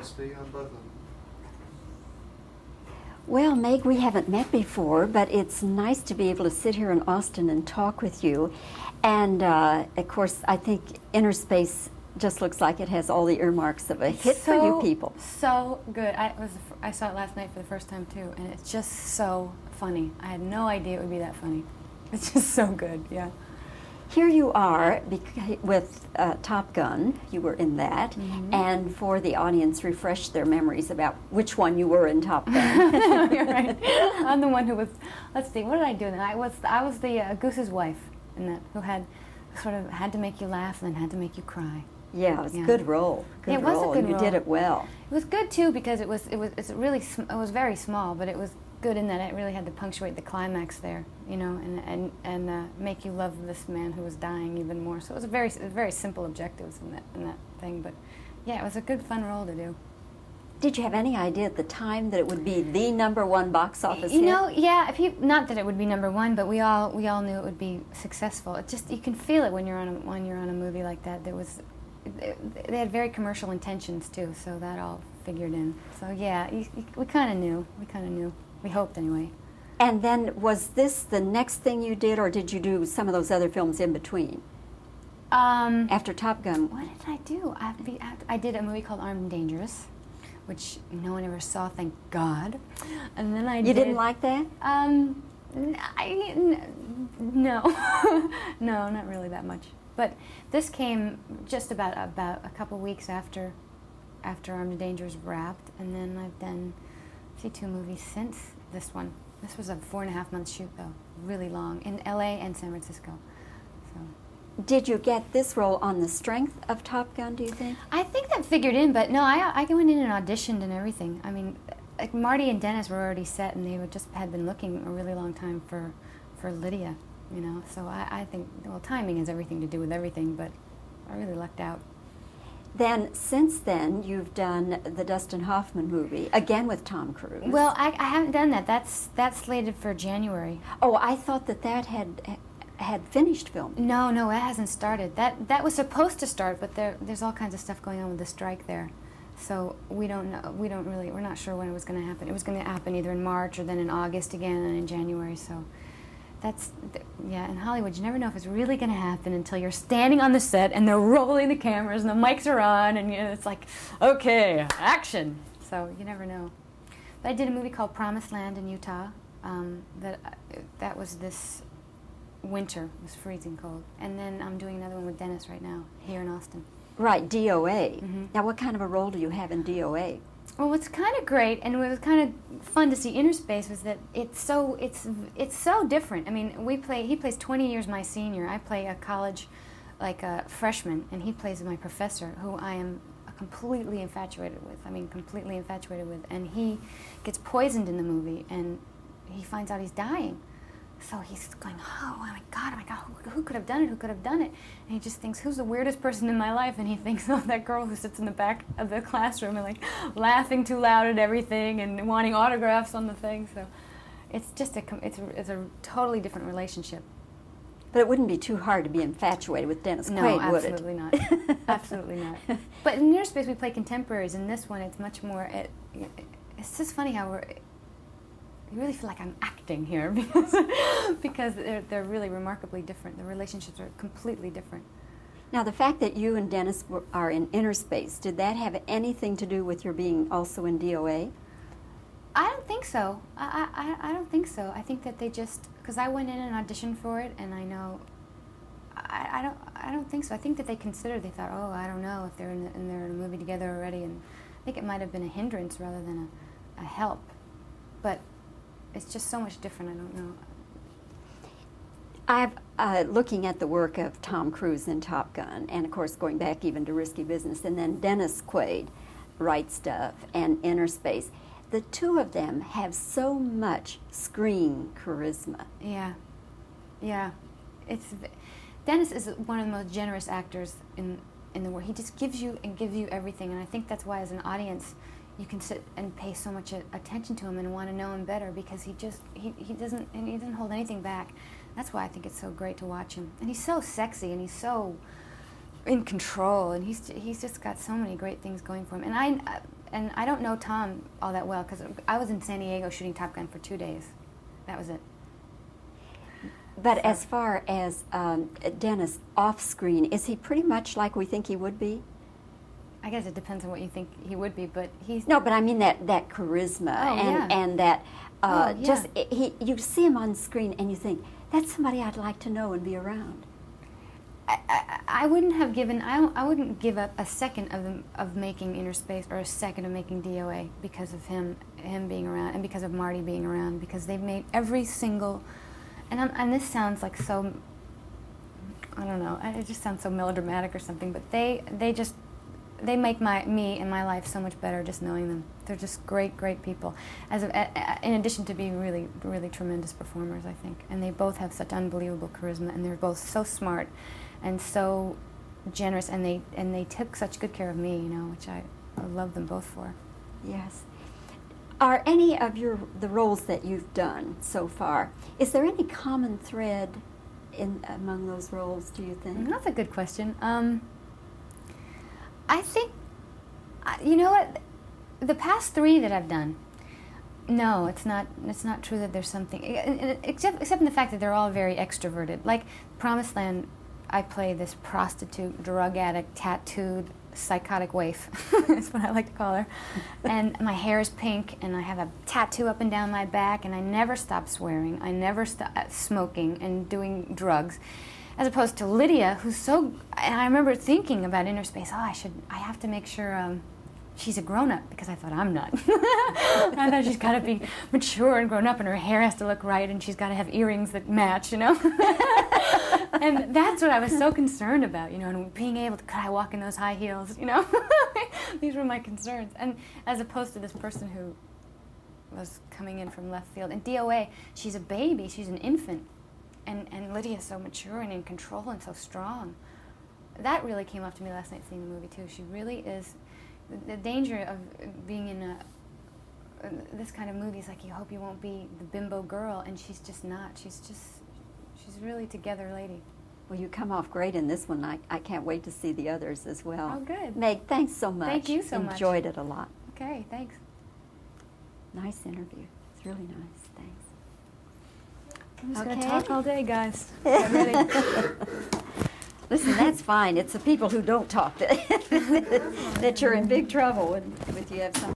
must be on both of them. Well, Meg, we haven't met before, but it's nice to be able to sit here in Austin and talk with you. And of course, I think Innerspace just looks like it has all the earmarks of a hit for you people. So good. I saw it last night for the first time too, and it's just so funny. I had no idea it would be that funny. It's just so good, yeah. Here you are with Top Gun. You were in that, and for the audience, refresh their memories about which one you were in Top Gun. You're right. I'm the one who was. Let's see. What did I do? I was the Goose's wife in that, who had sort of had to make you laugh and then had to make you cry. Yeah, it was a good role. It was a good role. You did it well. It was good too because it was very small, but it was good in that it really had to punctuate the climax there, you know, and make you love this man who was dying even more. So it was very simple objectives in that thing, but yeah, it was a good fun role to do. Did you have any idea at the time that it would be the #1 box office hit? You know, yeah. Not that it would be #1, but we all knew it would be successful. It just, you can feel it when you're on a movie like that. They had very commercial intentions too, so that all figured in. So yeah, we kind of knew. We hoped anyway. And then, was this the next thing you did, or did you do some of those other films in between? After Top Gun? What did I do? I did a movie called Armed and Dangerous, which no one ever saw, thank God. And then You didn't like that? No. No, not really that much. But this came just about a couple weeks after Armed and Dangerous wrapped, and then I've done 2 movies since this one. This was a 4.5-month shoot, though, really long, in LA and San Francisco. So. Did you get this role on the strength of Top Gun, do you think? I think that figured in, but no, I went in and auditioned and everything. I mean, like Marty and Dennis were already set, and they had been looking a really long time for Lydia, you know. So I think, well, timing has everything to do with everything, but I really lucked out. Then, since then, you've done the Dustin Hoffman movie, again with Tom Cruise. Well, I haven't done that. That's slated for January. Oh, I thought that had finished filming. No, it hasn't started. That was supposed to start, but there's all kinds of stuff going on with the strike there. So we don't know. We're not sure when it was going to happen. It was going to happen either in March or then in August again and in January. So yeah, in Hollywood, you never know if it's really going to happen until you're standing on the set and they're rolling the cameras and the mics are on and it's like, okay, action. So you never know. But I did a movie called Promised Land in Utah. That was this winter. It was freezing cold. And then I'm doing another one with Dennis right now here in Austin. Right, DOA. Now, what kind of a role do you have in DOA? Well, what's kind of great, and what was kind of fun to see Innerspace, was that it's so different. I mean, he plays 20 years my senior. I play a college, like a freshman, and he plays my professor, who I am completely infatuated with. And he gets poisoned in the movie, and he finds out he's dying. So he's going, oh my God, who could have done it? And he just thinks, who's the weirdest person in my life? And he thinks, oh, that girl who sits in the back of the classroom and like laughing too loud at everything and wanting autographs on the thing. So it's just it's a totally different relationship. But it wouldn't be too hard to be infatuated with Dennis Quaid, would it? No, absolutely not. Absolutely not. But in Innerspace, we play contemporaries. In this one, it's much more, it's just funny how I really feel like I'm acting here because they're really remarkably different. The relationships are completely different. Now, the fact that you and Dennis are in Innerspace, did that have anything to do with your being also in DOA? I don't think so. I don't think so. I think that they just, because I went in and auditioned for it, and I know, I don't think so. I think that they thought, oh, I don't know if they're in a movie together already, and I think it might have been a hindrance rather than a help. But it's just so much different, I don't know. Looking at the work of Tom Cruise in Top Gun, and of course going back even to Risky Business, and then Dennis Quaid, Right Stuff, and Innerspace, the two of them have so much screen charisma. Yeah. Dennis is one of the most generous actors in the world. He just gives you everything, and I think that's why as an audience you can sit and pay so much attention to him and want to know him better, because he doesn't hold anything back. That's why I think it's so great to watch him. And he's so sexy, and he's so in control, and he's just got so many great things going for him. And and I don't know Tom all that well because I was in San Diego shooting Top Gun for 2 days. That was it. But as far as Dennis off-screen, is he pretty much like we think he would be? I guess it depends on what you think he would be, but he's... No, but I mean that charisma and that just you see him on screen and you think, that's somebody I'd like to know and be around. I wouldn't have given, I wouldn't give up a second of making Innerspace or a second of making DOA because of him being around and because of Marty being around, because they've made every single, and this sounds like so, I don't know, it just sounds so melodramatic or something, but they make me and my life so much better just knowing them. They're just great people. In addition to being really, really tremendous performers, I think. And they both have such unbelievable charisma, and they're both so smart and so generous, and they took such good care of me, which I love them both for. Yes. Are any of the roles that you've done so far, is there any common thread among those roles, do you think? That's a good question. I think, you know what, the past 3 that I've done, no, it's not true that there's something, except in the fact that they're all very extroverted. Like Promised Land, I play this prostitute, drug addict, tattooed, psychotic waif, is what I like to call her. And my hair is pink, and I have a tattoo up and down my back, and I never stop swearing, I never stop smoking and doing drugs. As opposed to Lydia, who's so, and I remember thinking about Innerspace, I have to make sure she's a grown-up, because I thought I'm not. I thought she's got to be mature and grown up, and her hair has to look right, and she's got to have earrings that match, And that's what I was so concerned about, and being able to, could I walk in those high heels, These were my concerns. And as opposed to this person who was coming in from left field. And DOA, she's a baby, she's an infant. And Lydia's so mature and in control and so strong. That really came off to me last night seeing the movie too. She really is. The danger of being in this kind of movie is like you hope you won't be the bimbo girl, and she's just not. She's really together lady. Well, you come off great in this one. I can't wait to see the others as well. Oh, good. Meg, thanks so much. Thank you so much. Enjoyed it a lot. Okay, thanks. Nice interview. It's really nice. Thanks. I'm just going to talk all day, guys. Get ready. Listen, that's fine. It's the people who don't talk that you're in big trouble with you have something.